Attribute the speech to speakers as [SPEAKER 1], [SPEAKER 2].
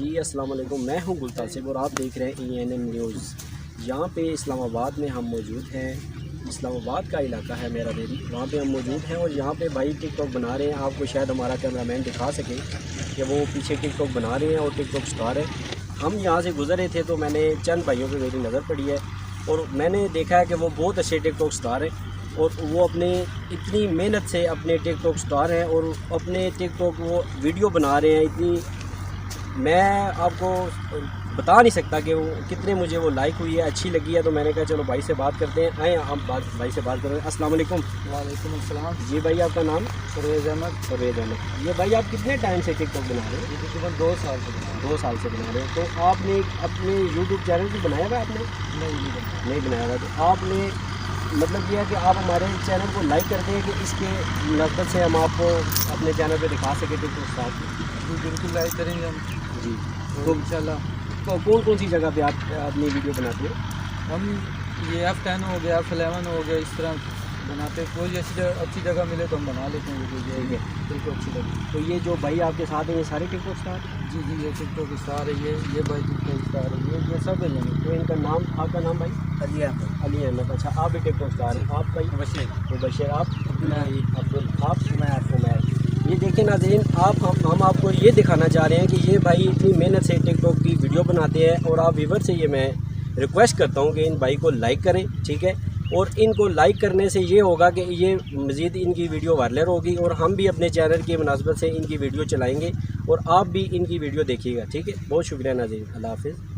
[SPEAKER 1] جی السلام علیکم، میں ہوں گل طاسب اور آپ دیکھ رہے ہیں ENM نیوز۔ یہاں پہ اسلام آباد میں ہم موجود ہیں۔ اسلام آباد کا علاقہ ہے میرا دیری، وہاں پہ ہم موجود ہیں اور یہاں پہ بھائی ٹک ٹاک بنا رہے ہیں۔ آپ کو شاید ہمارا کیمرہ مین دکھا سکے کہ وہ پیچھے ٹک ٹاک بنا رہے ہیں اور ٹک ٹاک سٹار ہے۔ ہم یہاں سے گزر رہے تھے تو میں نے چند بھائیوں پہ میری نظر پڑی ہے اور میں نے دیکھا ہے کہ وہ بہت اچھے ٹک ٹاک سٹار ہیں اور وہ اپنے اتنی محنت سے اپنے ٹک ٹاک سٹار ہیں اور اپنے ٹک ٹاک وہ ویڈیو بنا رہے ہیں۔ اتنی میں آپ کو بتا نہیں سکتا کہ وہ کتنے مجھے وہ لائک ہوئی ہے، اچھی لگی ہے، تو میں نے کہا چلو بھائی سے بات کرتے ہیں۔ آئیں ہم بھائی سے بات کرتے ہیں۔ السلام علیکم۔
[SPEAKER 2] وعلیکم السلام۔
[SPEAKER 1] جی بھائی، آپ کا نام؟
[SPEAKER 2] پرویز احمد۔
[SPEAKER 1] پرویز احمد۔ یہ بھائی آپ کتنے ٹائم سے ٹک ٹاک بنا رہے ہیں؟
[SPEAKER 2] یہ تقریباً 2 سال سے بنا
[SPEAKER 1] 2 سال سے بنا رہے ہیں۔ تو آپ نے اپنے یوٹیوب چینل بھی بنایا ہوا ہے؟ آپ نے نہیں بنایا ہوا، تو آپ نے مطلب یہ ہے کہ آپ ہمارے چینل کو لائک کرتے ہیں کہ اس کے نسبت سے ہم آپ کو اپنے چینل پہ دکھا سکیں ٹک ٹاک سٹار کی؟
[SPEAKER 2] جی بالکل لائک کریں گے ہم
[SPEAKER 1] جی،
[SPEAKER 2] تو انشاءاللہ۔
[SPEAKER 1] تو کون سی جگہ پہ آپ اپنی ویڈیو بناتے ہیں؟
[SPEAKER 2] ہم یہ F10 ہو گیا، F11 ہو گیا، اس طرح بناتے ہیں۔ کوئی اچھی جگہ ملے تو ہم بنا لیتے ہیں ویڈیو،
[SPEAKER 1] ٹھیک ہے،
[SPEAKER 2] بالکل اچھی لگی۔
[SPEAKER 1] تو یہ جو بھائی آپ کے ساتھ ہیں یہ سارے ٹک ٹاک سٹار ہیں؟
[SPEAKER 2] جی یہ ٹک ٹاک اسٹار ہے، یہ بھائی ٹک ٹاک اسٹار ہے، یہ سب ہے یعنی۔
[SPEAKER 1] تو ان کا نام، آپ کا نام بھائی؟
[SPEAKER 2] علی احمد۔
[SPEAKER 1] علی احمد۔ اچھا، آپ بھی ٹک ٹاک سٹار ہیں؟ آپ بھائی؟ مبشر۔ آپ؟ آپ عمیر۔ یہ دیکھیں ناظرین، ہم آپ کو یہ دکھانا چاہ رہے ہیں کہ یہ بھائی اتنی محنت سے ٹک ٹاک کی ویڈیو بناتے ہیں اور آپ ویور سے یہ میں ریکویسٹ کرتا ہوں کہ ان بھائی کو لائک کریں، ٹھیک ہے؟ اور ان کو لائک کرنے سے یہ ہوگا کہ یہ مزید ان کی ویڈیو وائرل ہوگی اور ہم بھی اپنے چینل کی مناسبت سے ان کی ویڈیو چلائیں گے اور آپ بھی ان کی ویڈیو دیکھیے گا، ٹھیک ہے؟ بہت شکریہ ناظرین، اللہ حافظ۔